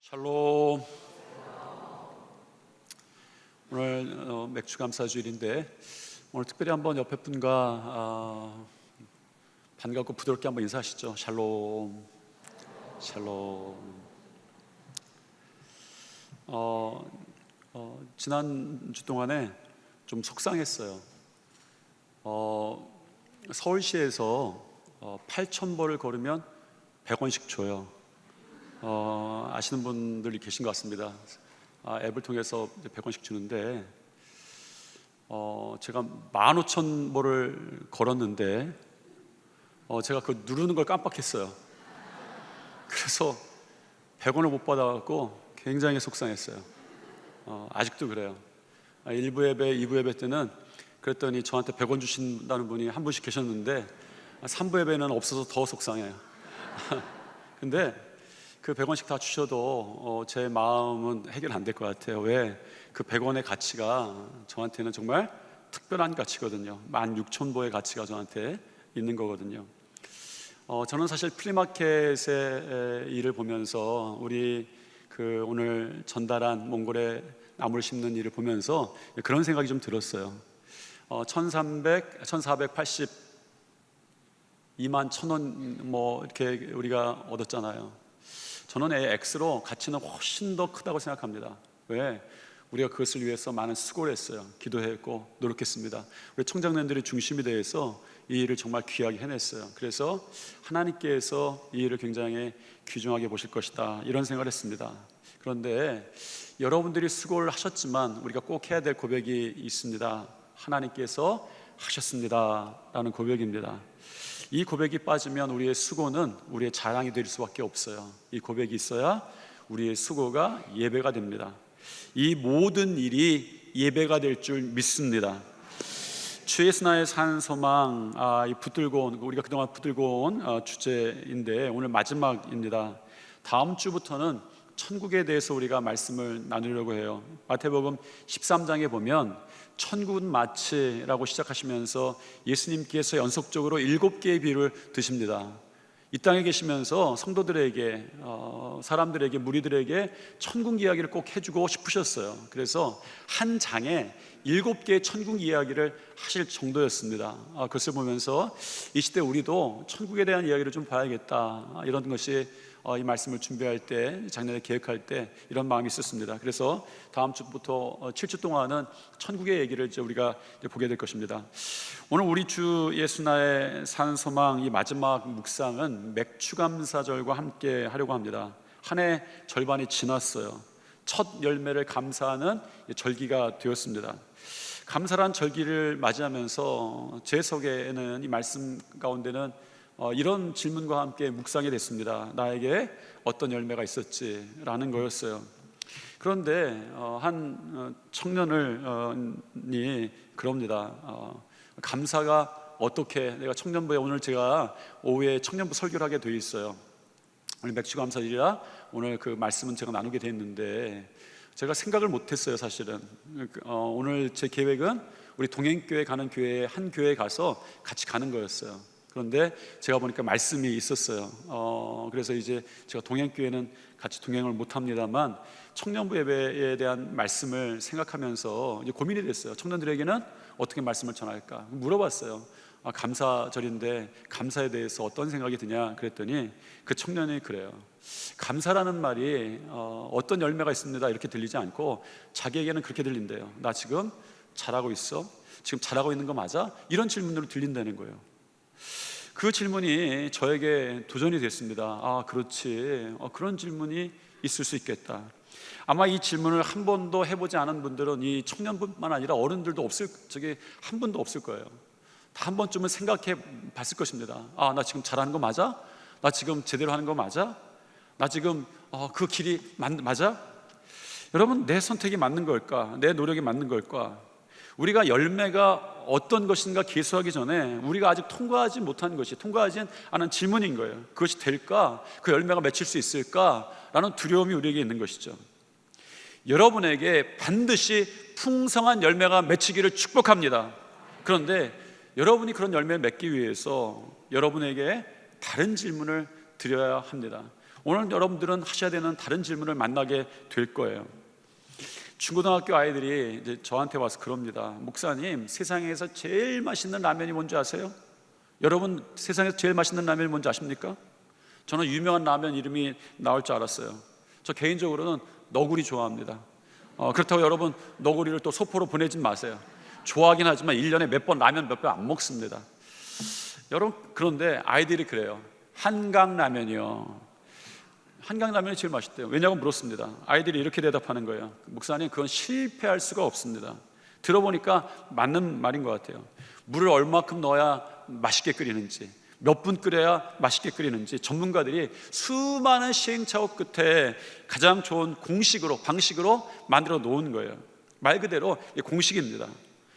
샬롬. 오늘 맥주 감사 주일인데 오늘 특별히 한번 옆에 분과 반갑고 부드럽게 한번 인사하시죠. 샬롬. 샬롬. 지난 주 동안에 좀 속상했어요. 서울시에서 8,000보를 걸으면 100원씩 줘요. 아시는 분들이 계신 것 같습니다. 앱을 통해서 100원씩 주는데 제가 15,000보를 걸었는데 제가 그 누르는 걸 깜빡했어요. 그래서 100원을 못 받아갖고 굉장히 속상했어요. 아직도 그래요. 1부 예배, 2부 예배 때는 그랬더니 저한테 100원 주신다는 분이 한 분씩 계셨는데 3부 예배는 없어서 더 속상해요. 근데 그 100원씩 다 주셔도 제 마음은 해결 안 될 것 같아요. 왜? 그 100원의 가치가 저한테는 정말 특별한 가치거든요. 16,000보의 가치가 저한테 있는 거거든요. 저는 사실 플리마켓의 일을 보면서 우리 그 오늘 전달한 몽골에 나무를 심는 일을 보면서 그런 생각이 좀 들었어요. 1482만 1,000원 뭐 이렇게 우리가 얻었잖아요. 저는 X로 가치는 훨씬 더 크다고 생각합니다. 왜? 우리가 그것을 위해서 많은 수고를 했어요. 기도했고 노력했습니다. 우리 청장년들이 중심이 되어서 이 일을 정말 귀하게 해냈어요. 그래서 하나님께서 이 일을 굉장히 귀중하게 보실 것이다, 이런 생각을 했습니다. 그런데 여러분들이 수고를 하셨지만 우리가 꼭 해야 될 고백이 있습니다. 하나님께서 하셨습니다 라는 고백입니다. 이 고백이 빠지면 우리의 수고는 우리의 자랑이 될 수밖에 없어요. 이 고백이 있어야 우리의 수고가 예배가 됩니다. 이 모든 일이 예배가 될 줄 믿습니다. 주 예수 나의 산 소망, 이 붙들고 온, 우리가 그동안 붙들고 온 주제인데 오늘 마지막입니다. 다음 주부터는 천국에 대해서 우리가 말씀을 나누려고 해요. 마태복음 13장에 보면 천국은 마치라고 시작하시면서 예수님께서 연속적으로 7개의 비유를 드십니다. 이 땅에 계시면서 성도들에게, 사람들에게, 무리들에게 천국 이야기를 꼭 해주고 싶으셨어요. 그래서 한 장에 7개의 천국 이야기를 하실 정도였습니다. 그것을 보면서 이 시대 우리도 천국에 대한 이야기를 좀 봐야겠다, 이런 것이 이 말씀을 준비할 때, 작년에 계획할 때 이런 마음이 있었습니다. 그래서 다음 주부터 7주 동안은 천국의 얘기를 이제 우리가 보게 될 것입니다. 오늘 우리 주 예수 나의 산 소망 이 마지막 묵상은 맥추감사절과 함께 하려고 합니다. 한 해 절반이 지났어요. 첫 열매를 감사하는 절기가 되었습니다. 감사란 절기를 맞이하면서 제 속에는, 이 말씀 가운데는 이런 질문과 함께 묵상이 됐습니다. 나에게 어떤 열매가 있었지라는 거였어요. 그런데 한 청년이 그럽니다. 감사가 어떻게, 내가 청년부에, 오늘 제가 오후에 청년부 설교를 하게 돼 있어요. 오늘 맥주감사일이라 오늘 그 말씀은 제가 나누게 됐는데 제가 생각을 못했어요. 사실은 오늘 제 계획은 우리 동행교회 가는 교회에 한 교회에 가서 같이 가는 거였어요. 그런데 제가 보니까 말씀이 있었어요. 그래서 이제 제가 동행교회는 같이 동행을 못합니다만 청년부 예배에 대한 말씀을 생각하면서 이제 고민이 됐어요. 청년들에게는 어떻게 말씀을 전할까 물어봤어요. 감사절인데 감사에 대해서 어떤 생각이 드냐 그랬더니 그 청년이 그래요. 감사라는 말이 어떤 열매가 있습니다 이렇게 들리지 않고 자기에게는 그렇게 들린대요. 나 지금 잘하고 있어? 지금 잘하고 있는 거 맞아? 이런 질문으로 들린다는 거예요. 그 질문이 저에게 도전이 됐습니다. 그렇지. 그런 질문이 있을 수 있겠다. 아마 이 질문을 한 번도 해보지 않은 분들은 이 청년뿐만 아니라 어른들도 한 분도 없을 거예요. 다 한 번쯤은 생각해 봤을 것입니다. 나 지금 잘하는 거 맞아? 나 지금 제대로 하는 거 맞아? 나 지금 그 길이 맞아? 여러분, 내 선택이 맞는 걸까? 내 노력이 맞는 걸까? 우리가 열매가 어떤 것인가 계수하기 전에 우리가 아직 통과하지 않은 질문인 거예요. 그것이 될까? 그 열매가 맺힐 수 있을까? 라는 두려움이 우리에게 있는 것이죠. 여러분에게 반드시 풍성한 열매가 맺히기를 축복합니다. 그런데 여러분이 그런 열매를 맺기 위해서 여러분에게 다른 질문을 드려야 합니다. 오늘 여러분들은 하셔야 되는 다른 질문을 만나게 될 거예요. 중고등학교 아이들이 이제 저한테 와서 그럽니다. 목사님, 세상에서 제일 맛있는 라면이 뭔지 아세요? 여러분, 세상에서 제일 맛있는 라면이 뭔지 아십니까? 저는 유명한 라면 이름이 나올 줄 알았어요. 저 개인적으로는 너구리 좋아합니다. 그렇다고 여러분 너구리를 또 소포로 보내진 마세요. 좋아하긴 하지만 1년에 몇 번 라면 몇 번 안 먹습니다. 여러분, 그런데 아이들이 그래요. 한강라면이요. 한강라면이 제일 맛있대요. 왜냐고 물었습니다. 아이들이 이렇게 대답하는 거예요. 목사님, 그건 실패할 수가 없습니다. 들어보니까 맞는 말인 것 같아요. 물을 얼마큼 넣어야 맛있게 끓이는지, 몇 분 끓여야 맛있게 끓이는지 전문가들이 수많은 시행착오 끝에 가장 좋은 공식으로, 방식으로 만들어 놓은 거예요. 말 그대로 공식입니다.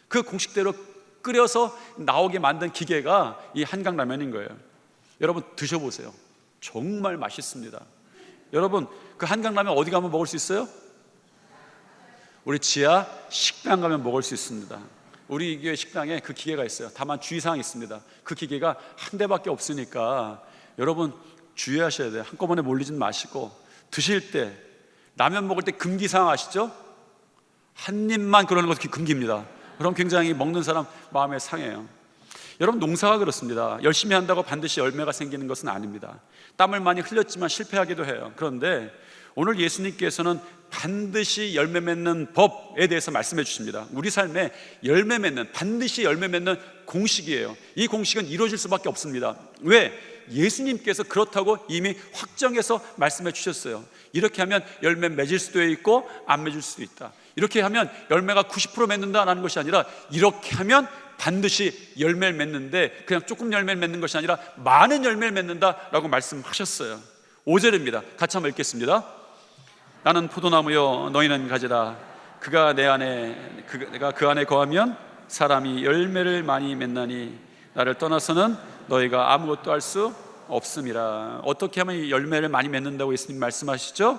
그 공식대로 끓여서 나오게 만든 기계가 이 한강라면인 거예요. 여러분, 드셔보세요. 정말 맛있습니다. 여러분, 그 한강라면 어디 가면 먹을 수 있어요? 우리 지하 식당 가면 먹을 수 있습니다. 우리 교회 식당에 그 기계가 있어요. 다만 주의사항이 있습니다. 그 기계가 한 대밖에 없으니까 여러분 주의하셔야 돼요. 한꺼번에 몰리진 마시고, 드실 때 라면 먹을 때 금기사항 아시죠? 한 입만 그러는 것도 금기입니다. 그럼 굉장히 먹는 사람 마음에 상해요. 여러분, 농사가 그렇습니다. 열심히 한다고 반드시 열매가 생기는 것은 아닙니다. 땀을 많이 흘렸지만 실패하기도 해요. 그런데 오늘 예수님께서는 반드시 열매 맺는 법에 대해서 말씀해 주십니다. 우리 삶에 열매 맺는, 반드시 열매 맺는 공식이에요. 이 공식은 이루어질 수밖에 없습니다. 왜? 예수님께서 그렇다고 이미 확정해서 말씀해 주셨어요. 이렇게 하면 열매 맺을 수도 있고 안 맺을 수도 있다. 이렇게 하면 열매가 90% 맺는다라는 것이 아니라, 이렇게 하면 반드시 열매를 맺는데 그냥 조금 열매를 맺는 것이 아니라 많은 열매를 맺는다라고 말씀하셨어요. 5절입니다. 같이 한번 읽겠습니다. 나는 포도나무요 너희는 가지라. 그가 내 안에, 내가 그 안에 거하면 사람이 열매를 많이 맺나니 나를 떠나서는 너희가 아무것도 할 수 없음이라. 어떻게 하면 열매를 많이 맺는다고 예수님 말씀하시죠?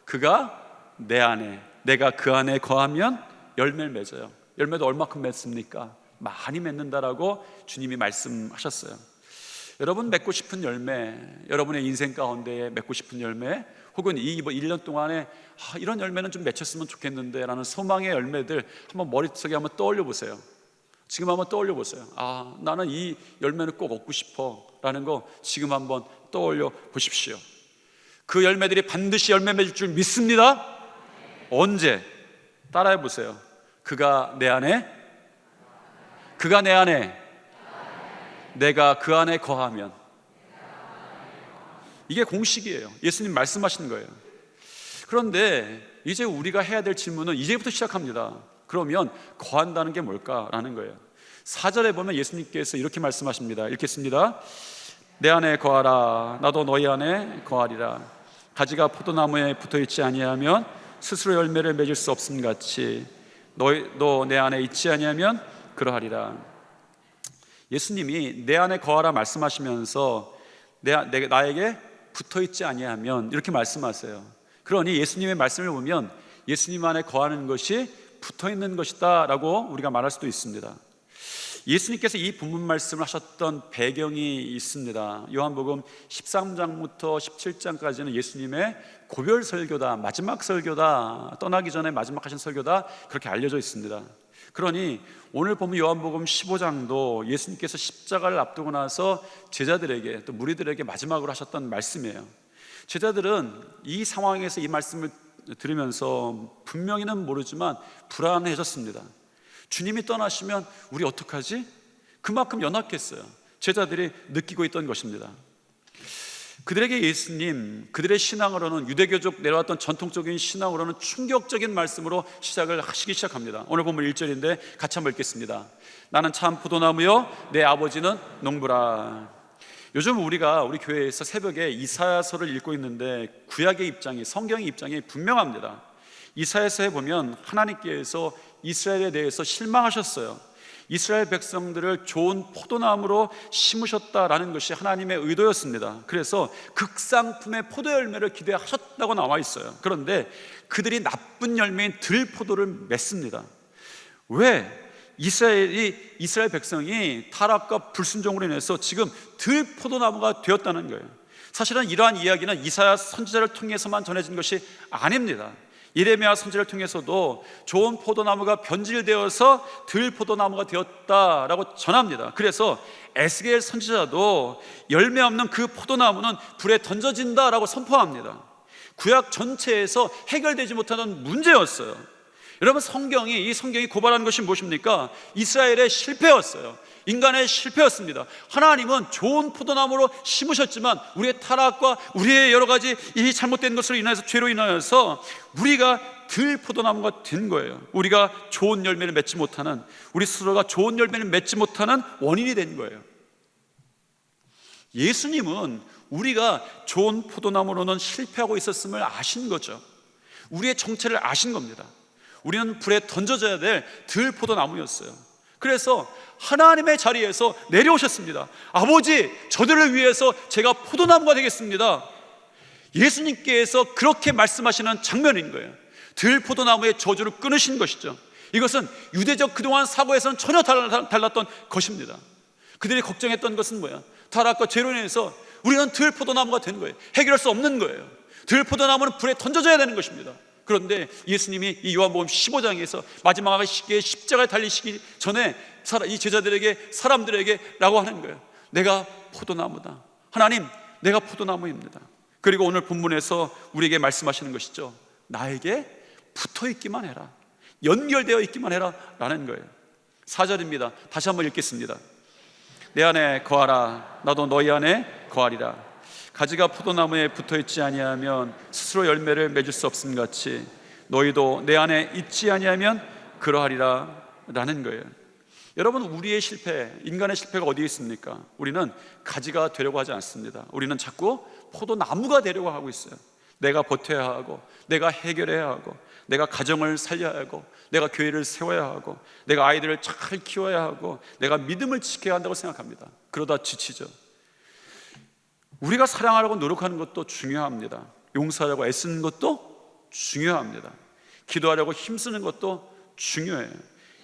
그가 내 안에, 내가 그 안에 거하면 열매를 맺어요. 열매도 얼마큼 맺습니까? 많이 맺는다라고 주님이 말씀하셨어요. 여러분, 맺고 싶은 열매, 여러분의 인생 가운데 맺고 싶은 열매, 혹은 이 1년 동안에 이런 열매는 좀 맺혔으면 좋겠는데 라는 소망의 열매들 한번 머릿속에 한번 떠올려 보세요. 지금 한번 떠올려 보세요. 나는 이 열매를 꼭 얻고 싶어 라는 거 지금 한번 떠올려 보십시오. 그 열매들이 반드시 열매 맺을 줄 믿습니다. 언제? 따라해 보세요. 그가 내 안에, 그가 내 안에, 내가 그 안에 거하면. 이게 공식이에요. 예수님 말씀하시는 거예요. 그런데 이제 우리가 해야 될 질문은 이제부터 시작합니다. 그러면 거한다는 게 뭘까라는 거예요. 4절에 보면 예수님께서 이렇게 말씀하십니다. 읽겠습니다. 내 안에 거하라. 나도 너희 안에 거하리라. 가지가 포도나무에 붙어있지 아니하면 스스로 열매를 맺을 수 없음 같이 너도 내 안에 있지 아니하면 그러하리라. 예수님이 내 안에 거하라 말씀하시면서 나에게 붙어있지 아니하면 이렇게 말씀하세요. 그러니 예수님의 말씀을 보면 예수님 안에 거하는 것이 붙어있는 것이다 라고 우리가 말할 수도 있습니다. 예수님께서 이 본문 말씀을 하셨던 배경이 있습니다. 요한복음 13장부터 17장까지는 예수님의 고별 설교다, 마지막 설교다, 떠나기 전에 마지막 하신 설교다, 그렇게 알려져 있습니다. 그러니 오늘 보면 요한복음 15장도 예수님께서 십자가를 앞두고 나서 제자들에게, 또 무리들에게 마지막으로 하셨던 말씀이에요. 제자들은 이 상황에서 이 말씀을 들으면서 분명히는 모르지만 불안해졌습니다. 주님이 떠나시면 우리 어떡하지? 그만큼 연약했어요. 제자들이 느끼고 있던 것입니다. 그들에게 예수님, 그들의 신앙으로는, 유대교적 내려왔던 전통적인 신앙으로는 충격적인 말씀으로 시작을 하시기 시작합니다. 오늘 보면 1절인데 같이 한번 읽겠습니다. 나는 참 포도나무요 내 아버지는 농부라. 요즘 우리 교회에서 새벽에 이사야서를 읽고 있는데 구약의 입장이, 성경의 입장이 분명합니다. 이사야서에 보면 하나님께서 이스라엘에 대해서 실망하셨어요. 이스라엘 백성들을 좋은 포도나무로 심으셨다라는 것이 하나님의 의도였습니다. 그래서 극상품의 포도 열매를 기대하셨다고 나와 있어요. 그런데 그들이 나쁜 열매인 들포도를 맺습니다. 왜? 이스라엘 백성이 타락과 불순종으로 인해서 지금 들포도나무가 되었다는 거예요. 사실은 이러한 이야기는 이사야 선지자를 통해서만 전해진 것이 아닙니다. 예레미야 선지자를 통해서도 좋은 포도나무가 변질되어서 들포도나무가 되었다라고 전합니다. 그래서 에스겔 선지자도 열매 없는 그 포도나무는 불에 던져진다라고 선포합니다. 구약 전체에서 해결되지 못하는 문제였어요. 여러분, 이 성경이 고발하는 것이 무엇입니까? 이스라엘의 실패였어요. 인간의 실패였습니다. 하나님은 좋은 포도나무로 심으셨지만 우리의 타락과 우리의 여러 가지 이 잘못된 것으로 인해서, 죄로 인하여서 우리가 들 포도나무가 된 거예요. 우리가 좋은 열매를 맺지 못하는, 우리 스스로가 좋은 열매를 맺지 못하는 원인이 된 거예요. 예수님은 우리가 좋은 포도나무로는 실패하고 있었음을 아신 거죠. 우리의 정체를 아신 겁니다. 우리는 불에 던져져야 될 들 포도나무였어요. 그래서 하나님의 자리에서 내려오셨습니다. 아버지, 저들을 위해서 제가 포도나무가 되겠습니다. 예수님께서 그렇게 말씀하시는 장면인 거예요. 들 포도나무의 저주를 끊으신 것이죠. 이것은 유대적 그동안 사고에서는 전혀 달랐던 것입니다. 그들이 걱정했던 것은 뭐야? 타락과 죄로 인해서 우리는 들 포도나무가 되는 거예요. 해결할 수 없는 거예요. 들 포도나무는 불에 던져져야 되는 것입니다. 그런데 예수님이 이 요한복음 15장에서 마지막 시기에 십자가에 달리시기 전에 이 제자들에게, 사람들에게 라고 하는 거예요. 내가 포도나무다. 하나님, 내가 포도나무입니다. 그리고 오늘 본문에서 우리에게 말씀하시는 것이죠. 나에게 붙어 있기만 해라, 연결되어 있기만 해라 라는 거예요. 4절입니다. 다시 한번 읽겠습니다. 내 안에 거하라, 나도 너희 안에 거하리라. 가지가 포도나무에 붙어있지 아니하면 스스로 열매를 맺을 수 없음 같이 너희도 내 안에 있지 아니하면 그러하리라 라는 거예요. 여러분, 우리의 실패, 인간의 실패가 어디에 있습니까? 우리는 가지가 되려고 하지 않습니다. 우리는 자꾸 포도나무가 되려고 하고 있어요. 내가 버텨야 하고, 내가 해결해야 하고, 내가 가정을 살려야 하고, 내가 교회를 세워야 하고, 내가 아이들을 잘 키워야 하고, 내가 믿음을 지켜야 한다고 생각합니다. 그러다 지치죠. 우리가 사랑하려고 노력하는 것도 중요합니다. 용서하려고 애쓰는 것도 중요합니다. 기도하려고 힘쓰는 것도 중요해요.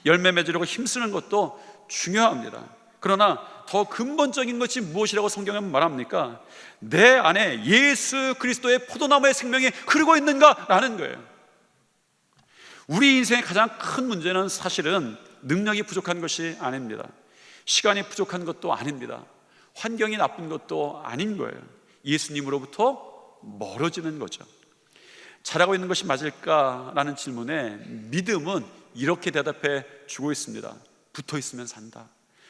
열매 맺으려고 힘쓰는 것도 중요합니다. 그러나 더 근본적인 것이 무엇이라고 성경은 말합니까? 내 안에 예수 그리스도의 포도나무의 생명이 흐르고 있는가라는 거예요. 우리 인생의 가장 큰 문제는 사실은 능력이 부족한 것이 아닙니다. 시간이 부족한 것도 아닙니다. 환경이 나쁜 것도 아닌 거예요. 예수님으로부터 멀어지는 거죠. 잘하고 있는 것이 맞을까라는 질문에 믿음은 이렇게 대답해 주고 있습니다. 붙어 있으면 산다.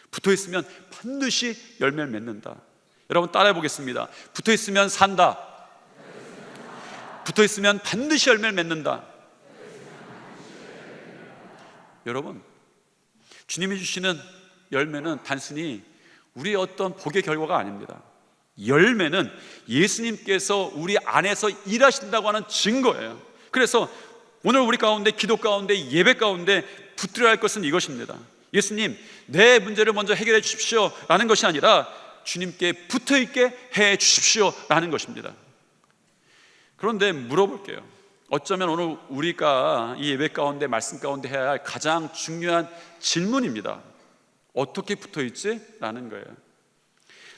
붙어 있으면 반드시 열매를 맺는다. 여러분, 따라해 보겠습니다. 붙어 있으면 산다. 붙어 있으면 반드시 열매를 맺는다. 여러분, 주님이 주시는 열매는 단순히 우리의 어떤 복의 결과가 아닙니다. 열매는 예수님께서 우리 안에서 일하신다고 하는 증거예요. 그래서 오늘 우리 가운데, 기도 가운데, 예배 가운데 붙들어야 할 것은 이것입니다. 예수님, 내 문제를 먼저 해결해 주십시오 라는 것이 아니라 주님께 붙어있게 해 주십시오 라는 것입니다. 그런데 물어볼게요. 어쩌면 오늘 우리가 이 예배 가운데, 말씀 가운데 해야 할 가장 중요한 질문입니다. 어떻게 붙어있지? 라는 거예요.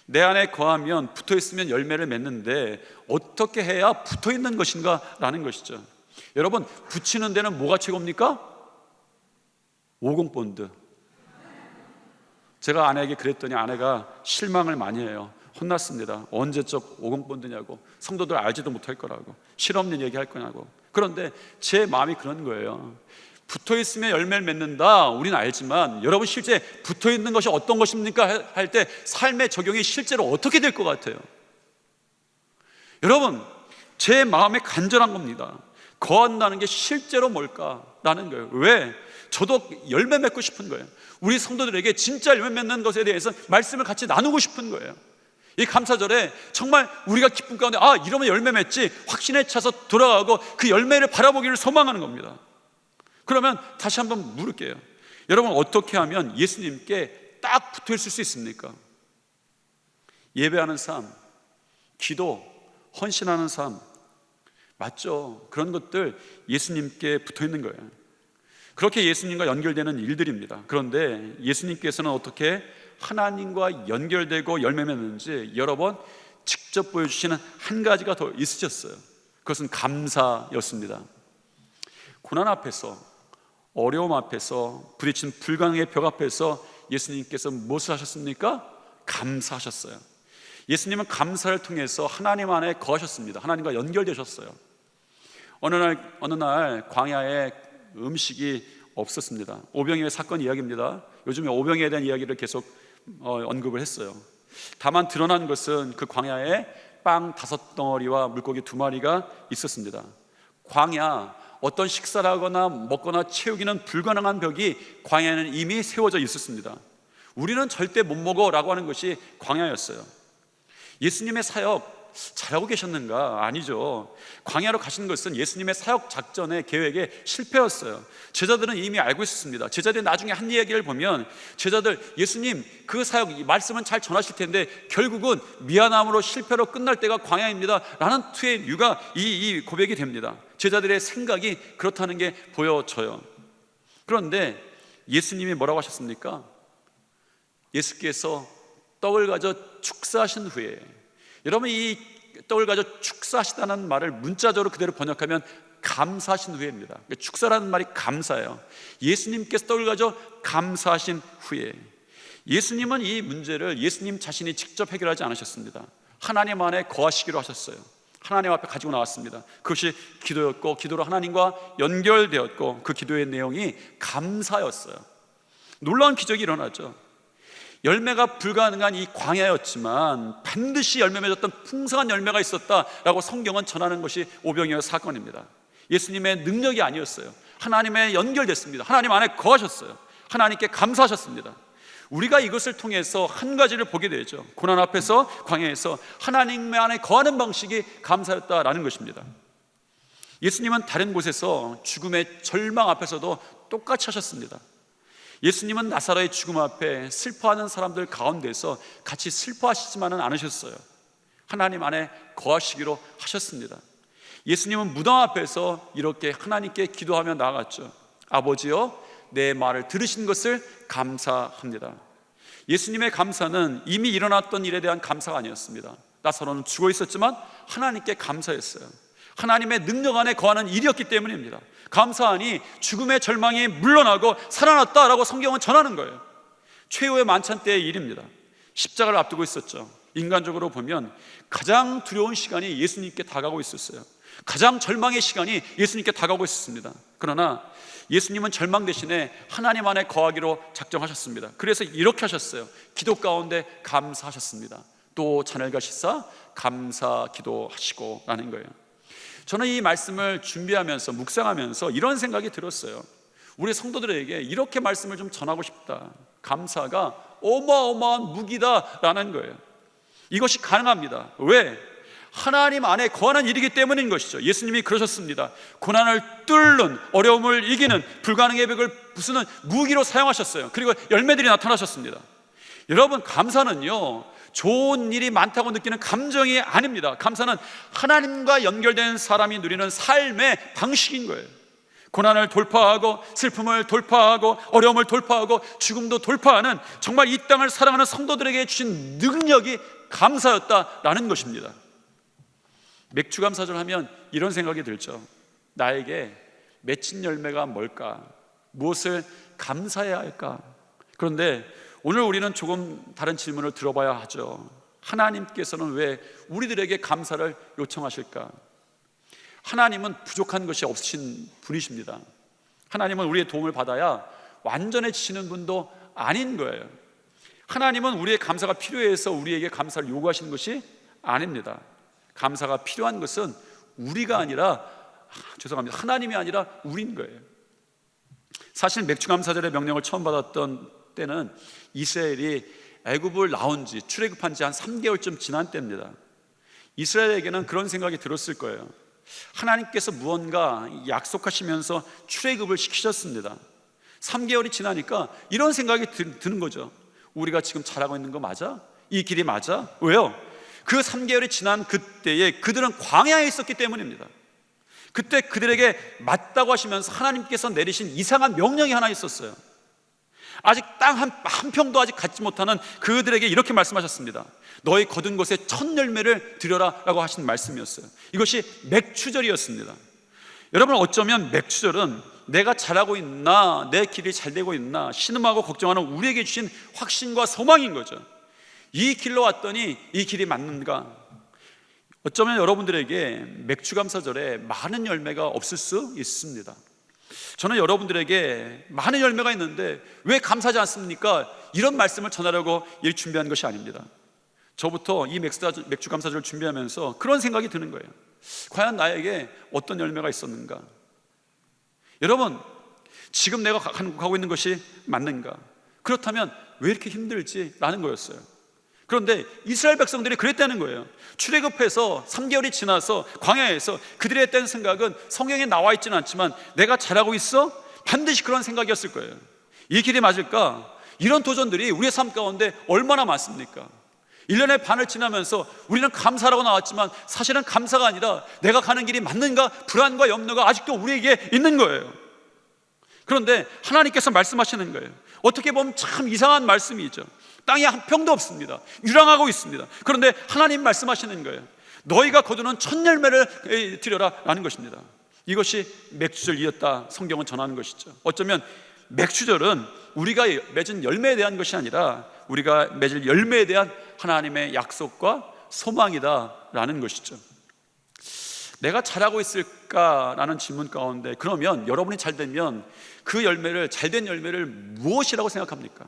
내 안에 거하면 붙어있으면 열매를 맺는데 어떻게 해야 붙어있는 것인가? 라는 것이죠. 여러분, 붙이는 데는 뭐가 최고입니까? 50본드. 제가 아내에게 그랬더니 아내가 실망을 많이 해요. 혼났습니다. 언제적 50본드냐고, 성도들 알지도 못할 거라고, 실없는 얘기할 거냐고. 그런데 제 마음이 그런 거예요. 붙어있으면 열매를 맺는다, 우리는 알지만 여러분, 실제 붙어있는 것이 어떤 것입니까? 할 때 삶의 적용이 실제로 어떻게 될 것 같아요? 여러분, 제 마음에 간절한 겁니다. 거한다는 게 실제로 뭘까라는 거예요. 왜? 저도 열매 맺고 싶은 거예요. 우리 성도들에게 진짜 열매 맺는 것에 대해서 말씀을 같이 나누고 싶은 거예요. 이 감사절에 정말 우리가 기쁨 가운데 이러면 열매 맺지 확신에 차서 돌아가고 그 열매를 바라보기를 소망하는 겁니다. 그러면 다시 한번 물을게요. 여러분, 어떻게 하면 예수님께 딱 붙어 있을 수 있습니까? 예배하는 삶, 기도, 헌신하는 삶, 맞죠? 그런 것들 예수님께 붙어 있는 거예요. 그렇게 예수님과 연결되는 일들입니다. 그런데 예수님께서는 어떻게 하나님과 연결되고 열매 맺는지 여러 번 직접 보여주시는 한 가지가 더 있으셨어요. 그것은 감사였습니다. 고난 앞에서, 어려움 앞에서, 부딪힌 불가능의 벽 앞에서 예수님께서 무엇을 하셨습니까? 감사하셨어요. 예수님은 감사를 통해서 하나님 안에 거하셨습니다. 하나님과 연결되셨어요. 어느 날 광야에 음식이 없었습니다. 오병이어의 사건 이야기입니다. 요즘에 오병이어에 대한 이야기를 계속 언급을 했어요. 다만 드러난 것은 그 광야에 빵 5덩어리와 물고기 2마리가 있었습니다. 광야, 어떤 식사를 하거나 먹거나 채우기는 불가능한 벽이 광야에는 이미 세워져 있었습니다. 우리는 절대 못 먹어 라고 하는 것이 광야였어요. 예수님의 사역 잘하고 계셨는가? 아니죠. 광야로 가신 것은 예수님의 사역 작전의 계획의 실패였어요. 제자들은 이미 알고 있었습니다. 제자들이 나중에 한 이야기를 보면, 제자들, 예수님 그 사역, 이 말씀은 잘 전하실 텐데 결국은 미안함으로 실패로 끝날 때가 광야입니다 라는 투의 유가 이 고백이 됩니다. 제자들의 생각이 그렇다는 게 보여져요. 그런데 예수님이 뭐라고 하셨습니까? 예수께서 떡을 가져 축사하신 후에, 여러분 이 떡을 가져 축사하시다는 말을 문자적으로 그대로 번역하면 감사하신 후에입니다. 축사라는 말이 감사예요. 예수님께서 떡을 가져 감사하신 후에, 예수님은 이 문제를 예수님 자신이 직접 해결하지 않으셨습니다. 하나님 안에 거하시기로 하셨어요. 하나님 앞에 가지고 나왔습니다. 그것이 기도였고, 기도로 하나님과 연결되었고, 그 기도의 내용이 감사였어요. 놀라운 기적이 일어나죠. 열매가 불가능한 이 광야였지만 반드시 열매 맺었던 풍성한 열매가 있었다라고 성경은 전하는 것이 오병이어 사건입니다. 예수님의 능력이 아니었어요. 하나님에 연결됐습니다. 하나님 안에 거하셨어요. 하나님께 감사하셨습니다. 우리가 이것을 통해서 한 가지를 보게 되죠. 고난 앞에서, 광야에서 하나님 안에 거하는 방식이 감사였다라는 것입니다. 예수님은 다른 곳에서 죽음의 절망 앞에서도 똑같이 하셨습니다. 예수님은 나사로의 죽음 앞에 슬퍼하는 사람들 가운데서 같이 슬퍼하시지만은 않으셨어요. 하나님 안에 거하시기로 하셨습니다. 예수님은 무덤 앞에서 이렇게 하나님께 기도하며 나아갔죠. 아버지여, 내 말을 들으신 것을 감사합니다. 예수님의 감사는 이미 일어났던 일에 대한 감사가 아니었습니다. 나사로는 죽어 있었지만 하나님께 감사했어요. 하나님의 능력 안에 거하는 일이었기 때문입니다. 감사하니 죽음의 절망이 물러나고 살아났다라고 성경은 전하는 거예요. 최후의 만찬 때의 일입니다. 십자가를 앞두고 있었죠. 인간적으로 보면 가장 두려운 시간이 예수님께 다가오고 있었어요. 가장 절망의 시간이 예수님께 다가오고 있었습니다. 그러나 예수님은 절망 대신에 하나님 안에 거하기로 작정하셨습니다. 그래서 이렇게 하셨어요. 기도 가운데 감사하셨습니다. 또 잔을 가시사 감사 기도하시고 라는 거예요. 저는 이 말씀을 준비하면서 묵상하면서 이런 생각이 들었어요. 우리 성도들에게 이렇게 말씀을 좀 전하고 싶다. 감사가 어마어마한 무기다라는 거예요. 이것이 가능합니다. 왜? 하나님 안에 거하는 일이기 때문인 것이죠. 예수님이 그러셨습니다. 고난을 뚫는, 어려움을 이기는, 불가능의 벽을 부수는 무기로 사용하셨어요. 그리고 열매들이 나타나셨습니다. 여러분, 감사는요, 좋은 일이 많다고 느끼는 감정이 아닙니다. 감사는 하나님과 연결된 사람이 누리는 삶의 방식인 거예요. 고난을 돌파하고, 슬픔을 돌파하고, 어려움을 돌파하고, 죽음도 돌파하는, 정말 이 땅을 사랑하는 성도들에게 주신 능력이 감사였다라는 것입니다. 맥주 감사절 하면 이런 생각이 들죠. 나에게 맺힌 열매가 뭘까? 무엇을 감사해야 할까? 그런데 오늘 우리는 조금 다른 질문을 들어봐야 하죠. 하나님께서는 왜 우리들에게 감사를 요청하실까? 하나님은 부족한 것이 없으신 분이십니다. 하나님은 우리의 도움을 받아야 완전해지시는 분도 아닌 거예요. 하나님은 우리의 감사가 필요해서 우리에게 감사를 요구하시는 것이 아닙니다. 감사가 필요한 것은 우리가 아니라, 하나님이 아니라 우리인 거예요. 사실 맥주감사절의 명령을 처음 받았던 때는 이스라엘이 애굽을 나온 지, 출애굽한 지 한 3개월쯤 지난 때입니다. 이스라엘에게는 그런 생각이 들었을 거예요. 하나님께서 무언가 약속하시면서 출애굽을 시키셨습니다. 3개월이 지나니까 이런 생각이 드는 거죠. 우리가 지금 잘하고 있는 거 맞아? 이 길이 맞아? 왜요? 그 3개월이 지난 그때에 그들은 광야에 있었기 때문입니다. 그때 그들에게 맞다고 하시면서 하나님께서 내리신 이상한 명령이 하나 있었어요. 아직 땅 한 평도 아직 갖지 못하는 그들에게 이렇게 말씀하셨습니다. 너희 거둔 곳에 첫 열매를 드려라 라고 하신 말씀이었어요. 이것이 맥추절이었습니다. 여러분, 어쩌면 맥추절은 내가 잘하고 있나, 내 길이 잘 되고 있나 신음하고 걱정하는 우리에게 주신 확신과 소망인 거죠. 이 길로 왔더니 이 길이 맞는가? 어쩌면 여러분들에게 맥추감사절에 많은 열매가 없을 수 있습니다. 저는 여러분들에게 많은 열매가 있는데 왜 감사하지 않습니까? 이런 말씀을 전하려고 준비한 것이 아닙니다. 저부터 이 맥추감사절을 준비하면서 그런 생각이 드는 거예요. 과연 나에게 어떤 열매가 있었는가? 여러분, 지금 내가 가고 있는 것이 맞는가? 그렇다면 왜 이렇게 힘들지? 라는 거였어요. 그런데 이스라엘 백성들이 그랬다는 거예요. 출애굽해서 3개월이 지나서 광야에서 그들의 했던 생각은 성경에 나와 있지는 않지만 내가 잘하고 있어? 반드시 그런 생각이었을 거예요. 이 길이 맞을까? 이런 도전들이 우리의 삶 가운데 얼마나 많습니까? 1년의 반을 지나면서 우리는 감사라고 나왔지만 사실은 감사가 아니라 내가 가는 길이 맞는가? 불안과 염려가 아직도 우리에게 있는 거예요. 그런데 하나님께서 말씀하시는 거예요. 어떻게 보면 참 이상한 말씀이죠. 땅에 한 평도 없습니다. 유랑하고 있습니다. 그런데 하나님 말씀하시는 거예요. 너희가 거두는 첫 열매를 드려라 라는 것입니다. 이것이 맥추절이었다 성경은 전하는 것이죠. 어쩌면 맥추절은 우리가 맺은 열매에 대한 것이 아니라 우리가 맺을 열매에 대한 하나님의 약속과 소망이다 라는 것이죠. 내가 잘하고 있을까라는 질문 가운데, 그러면 여러분이 잘 되면 그 열매를, 잘된 열매를 무엇이라고 생각합니까?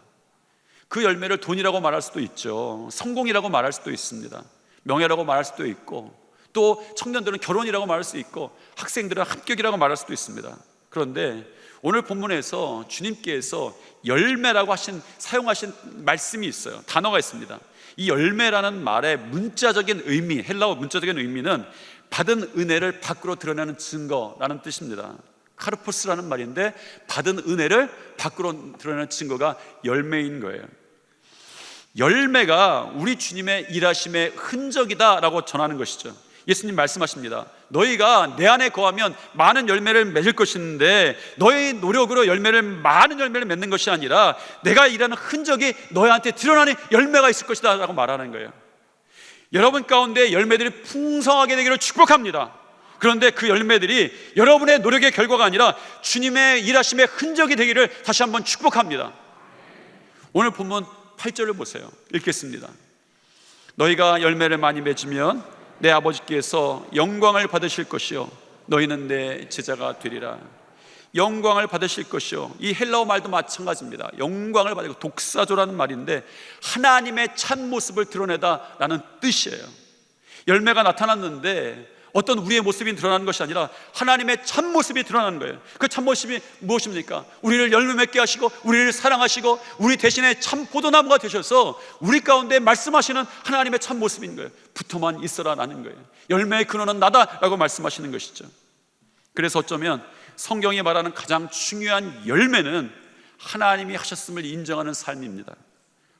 그 열매를 돈이라고 말할 수도 있죠. 성공이라고 말할 수도 있습니다. 명예라고 말할 수도 있고, 또 청년들은 결혼이라고 말할 수 있고, 학생들은 합격이라고 말할 수도 있습니다. 그런데 오늘 본문에서 주님께서 열매라고 사용하신 말씀이 있어요. 단어가 있습니다. 이 열매라는 말의 문자적인 의미, 헬라어 문자적인 의미는 받은 은혜를 밖으로 드러내는 증거라는 뜻입니다. 카르포스라는 말인데 받은 은혜를 밖으로 드러내는 증거가 열매인 거예요. 열매가 우리 주님의 일하심의 흔적이다 라고 전하는 것이죠. 예수님 말씀하십니다. 너희가 내 안에 거하면 많은 열매를 맺을 것인데 너희 노력으로 많은 열매를 맺는 것이 아니라 내가 일하는 흔적이 너희한테 드러나는 열매가 있을 것이다 라고 말하는 거예요. 여러분 가운데 열매들이 풍성하게 되기를 축복합니다. 그런데 그 열매들이 여러분의 노력의 결과가 아니라 주님의 일하심의 흔적이 되기를 다시 한번 축복합니다. 오늘 본문 8절을 보세요. 읽겠습니다. 너희가 열매를 많이 맺으면 내 아버지께서 영광을 받으실 것이요 너희는 내 제자가 되리라. 영광을 받으실 것이요, 이 헬라어 말도 마찬가지입니다. 영광을 받으고, 독사조라는 말인데 하나님의 참모습을 드러내다 라는 뜻이에요. 열매가 나타났는데 어떤 우리의 모습이 드러나는 것이 아니라 하나님의 참모습이 드러나는 거예요. 그 참모습이 무엇입니까? 우리를 열매 맺게 하시고 우리를 사랑하시고 우리 대신에 참 포도나무가 되셔서 우리 가운데 말씀하시는 하나님의 참모습인 거예요. 붙어만 있어라 라는 거예요. 열매의 근원은 나다 라고 말씀하시는 것이죠. 그래서 어쩌면 성경이 말하는 가장 중요한 열매는 하나님이 하셨음을 인정하는 삶입니다.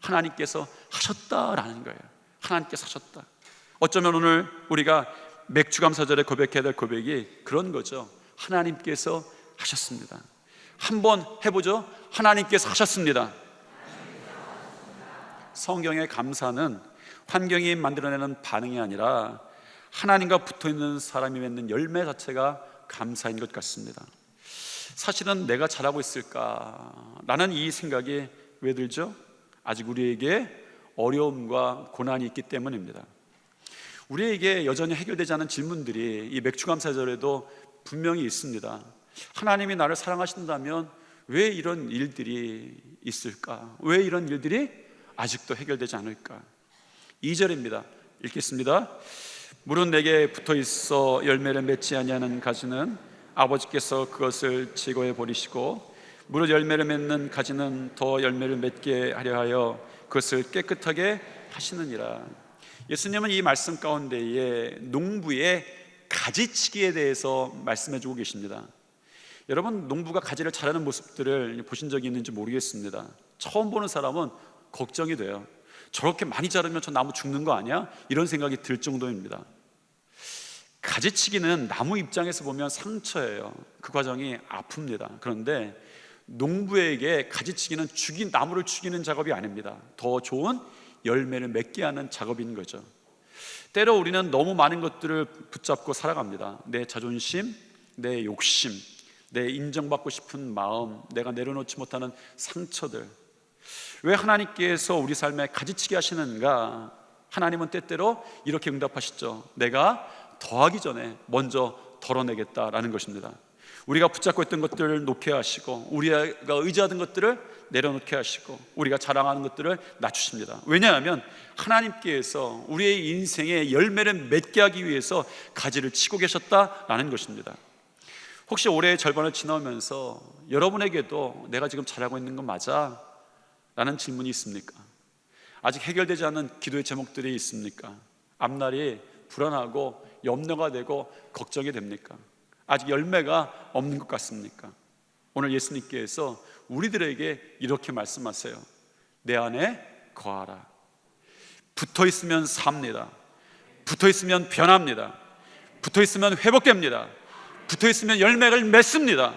하나님께서 하셨다라는 거예요. 하나님께서 하셨다. 어쩌면 오늘 우리가 맥추감사절에 고백해야 될 고백이 그런 거죠. 하나님께서 하셨습니다. 한번 해보죠. 하나님께서 하셨습니다. 성경의 감사는 환경이 만들어내는 반응이 아니라 하나님과 붙어있는 사람이 맺는 열매 자체가 감사인 것 같습니다. 사실은 내가 잘하고 있을까라는 이 생각이 왜 들죠? 아직 우리에게 어려움과 고난이 있기 때문입니다. 우리에게 여전히 해결되지 않은 질문들이 이 맥추감사절에도 분명히 있습니다. 하나님이 나를 사랑하신다면 왜 이런 일들이 있을까? 왜 이런 일들이 아직도 해결되지 않을까? 2절입니다. 읽겠습니다. 물은 내게 붙어있어 열매를 맺지 아니하는 가지는 아버지께서 그것을 제거해 버리시고 무릇 열매를 맺는 가지는 더 열매를 맺게 하려 하여 그것을 깨끗하게 하시느니라. 예수님은 이 말씀 가운데에 농부의 가지치기에 대해서 말씀해 주고 계십니다. 여러분, 농부가 가지를 잘하는 모습들을 보신 적이 있는지 모르겠습니다. 처음 보는 사람은 걱정이 돼요. 저렇게 많이 자르면 저 나무 죽는 거 아니야? 이런 생각이 들 정도입니다. 가지치기는 나무 입장에서 보면 상처예요. 그 과정이 아픕니다. 그런데 농부에게 가지치기는 나무를 죽이는 작업이 아닙니다. 더 좋은 열매를 맺게 하는 작업인 거죠. 때로 우리는 너무 많은 것들을 붙잡고 살아갑니다. 내 자존심, 내 욕심, 내 인정받고 싶은 마음, 내가 내려놓지 못하는 상처들. 왜 하나님께서 우리 삶에 가지치기 하시는가? 하나님은 때때로 이렇게 응답하시죠. 내가 더하기 전에 먼저 덜어내겠다라는 것입니다. 우리가 붙잡고 있던 것들을 놓게 하시고, 우리가 의지하던 것들을 내려놓게 하시고, 우리가 자랑하는 것들을 낮추십니다. 왜냐하면 하나님께서 우리의 인생에 열매를 맺게 하기 위해서 가지를 치고 계셨다라는 것입니다. 혹시 올해의 절반을 지나오면서 여러분에게도 내가 지금 잘하고 있는 건 맞아? 라는 질문이 있습니까? 아직 해결되지 않은 기도의 제목들이 있습니까? 앞날이 불안하고 염려가 되고 걱정이 됩니까? 아직 열매가 없는 것 같습니까? 오늘 예수님께서 우리들에게 이렇게 말씀하세요. 내 안에 거하라. 붙어있으면 삽니다. 붙어있으면 변합니다. 붙어있으면 회복됩니다. 붙어있으면 열매를 맺습니다.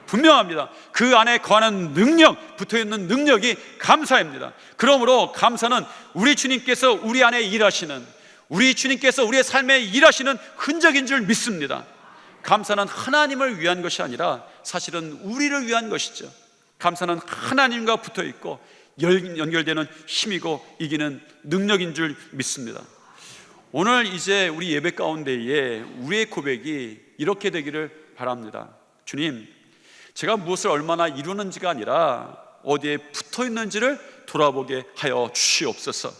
분명합니다. 그 안에 거하는 능력, 붙어있는 능력이 감사입니다. 그러므로 감사는 우리 주님께서 우리 안에 일하시는, 우리 주님께서 우리의 삶에 일하시는 흔적인 줄 믿습니다. 감사는 하나님을 위한 것이 아니라 사실은 우리를 위한 것이죠. 감사는 하나님과 붙어있고 연결되는 힘이고 이기는 능력인 줄 믿습니다. 오늘 이제 우리 예배 가운데에 우리의 고백이 이렇게 되기를 바랍니다. 주님, 제가 무엇을 얼마나 이루는지가 아니라 어디에 붙어 있는지를 돌아보게 하여 주시옵소서.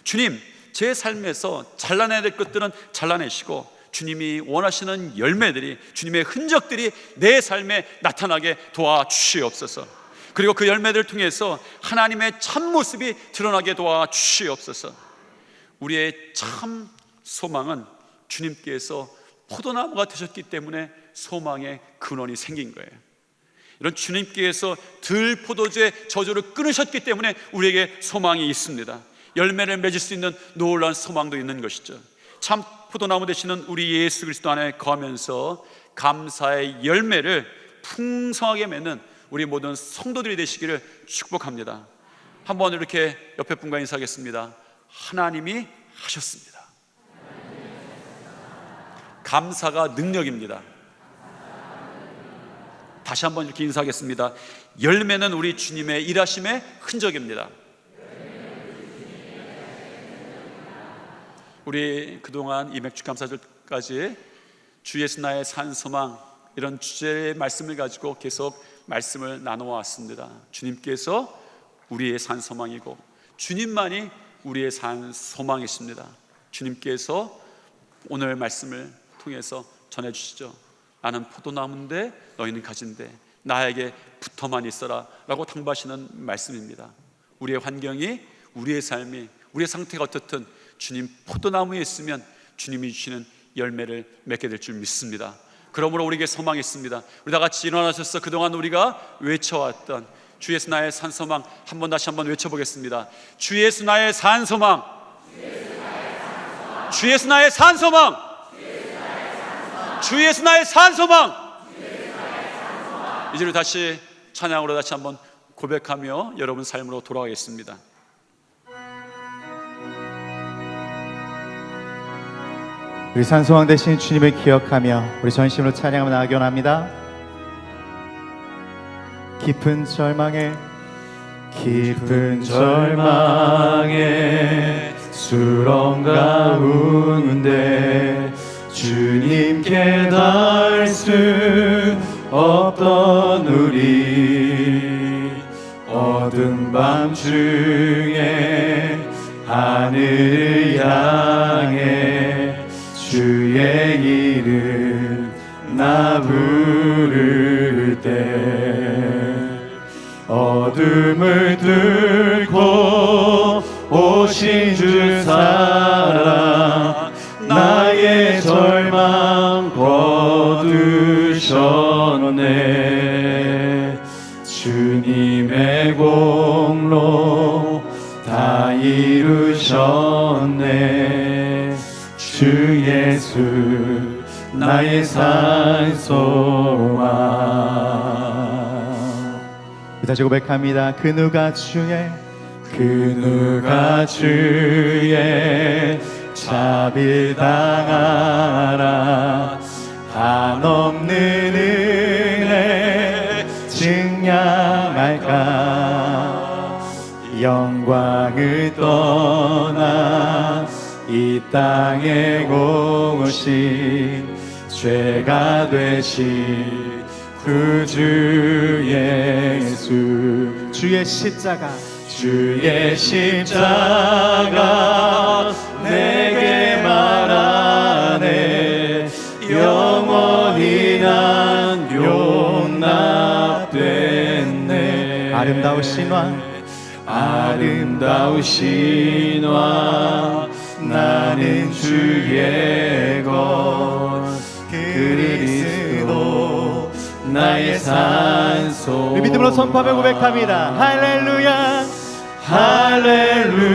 주님, 제 삶에서 잘라내야 될 것들은 잘라내시고 주님이 원하시는 열매들이, 주님의 흔적들이 내 삶에 나타나게 도와주시옵소서. 그리고 그 열매들을 통해서 하나님의 참모습이 드러나게 도와주시옵소서. 우리의 참 소망은 주님께서 포도나무가 되셨기 때문에 소망의 근원이 생긴 거예요. 이런 주님께서 들포도주의 저주를 끊으셨기 때문에 우리에게 소망이 있습니다. 열매를 맺을 수 있는 놀라운 소망도 있는 것이죠. 참 포도나무 되시는 우리 예수 그리스도 안에 거하면서 감사의 열매를 풍성하게 맺는 우리 모든 성도들이 되시기를 축복합니다. 한번 이렇게 옆에 분과 인사하겠습니다. 하나님이 하셨습니다. 감사가 능력입니다. 다시 한번 이렇게 인사하겠습니다. 열매는 우리 주님의 일하심의 흔적입니다. 우리 그동안 이맥주감사절까지 주 예수 나의 산 소망, 이런 주제의 말씀을 가지고 계속 말씀을 나눠왔습니다. 주님께서 우리의 산 소망이고 주님만이 우리의 산 소망이십니다. 주님께서 오늘 말씀을 통해서 전해주시죠. 나는 포도나무인데 너희는 가지인데 나에게 붙어만 있어라 라고 당부하시는 말씀입니다. 우리의 환경이, 우리의 삶이, 우리의 상태가 어떻든 주님 포도나무에 있으면 주님이 주시는 열매를 맺게 될 줄 믿습니다. 그러므로 우리에게 소망이 있습니다. 우리 다 같이 일어나셔서 그동안 우리가 외쳐왔던 주 예수 나의 산소망 다시 한번 외쳐보겠습니다. 주 예수 나의 산소망, 주 예수 나의 산소망, 주 예수 나의 산소망. 이제는 다시 찬양으로 다시 한번 고백하며 여러분 삶으로 돌아가겠습니다. 우리 산소망 되신 주님을 기억하며 우리 전심으로 찬양하며 나아가기 원합니다. 깊은 절망에 수렁 가운데 주님께 닿을 수 없던 우리 어두운 밤중에 하늘을 향해 주의 이름 나 부를 때 어둠을 뚫고 오신 주 사랑 나의 절망 거두셨네. 주님의 공로 다 이루셨네. 주 예수 나의 산 소망. 다시 고백합니다. 그 누가 주의 자비당하라 한없는 은혜 증량할까 영광을 떠나 이 땅에 오신 죄가 되신 구주 예수 주의 십자가 내게 말하네 영원히 난 용납됐네 아름다우신 왕 나는 주의 것 그리스도 나의 산소 우리 믿음으로 선포하며 고백합니다. 할렐루야 할렐루야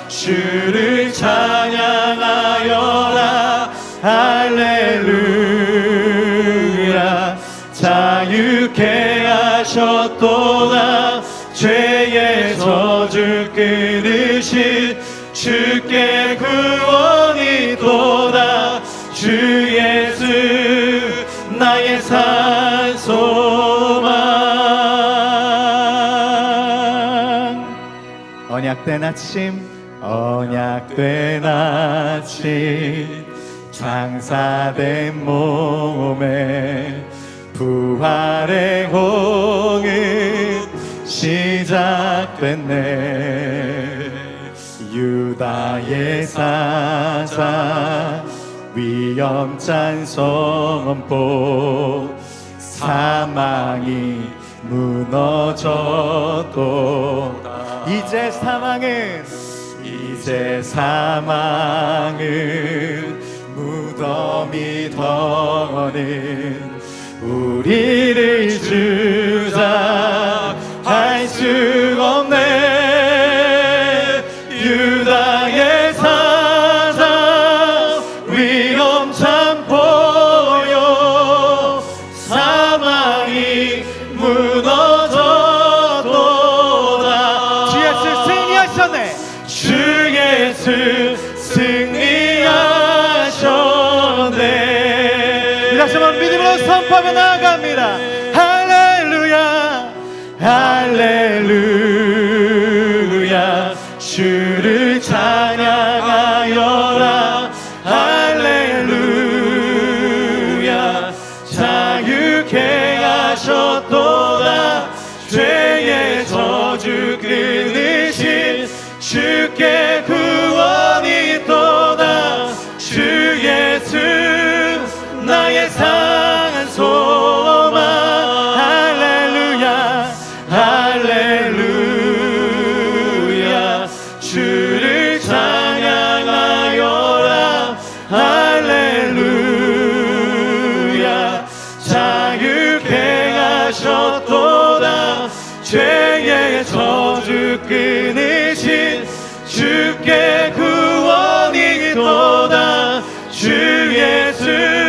주를 찬양하여라 할렐루야 자유케 하셨도다 죄의 저주 끊으신 주께 구원이 또다 주 예수 나의 산 소망 언약된 아침 장사된 몸에 부활의 공은 시작됐네 유다의 사자 위엄찬 선포 사망이 무너졌도 이제 사망은 무덤이 더는 우리를 주장할 수 없네 유다의 사자 위엄찬 보여 사망이 무너졌도다 주 예수 승리하셨네 주 예수 승리하셨네 다시 한번 믿음으로 선포하며 나아갑니다. 할렐루야 할렐루야 주를 찬양하여라 할렐루야 자유케 하셨도다 죄의 저주 끊으신 주께 구원이 또다 주 예수 나의 산 소망 할렐루야 할렐루야 주를 찬양하여라 할렐루야 자유케 하셨도다 죄의 저주 끊으신 주께 구원이 또다 주 예수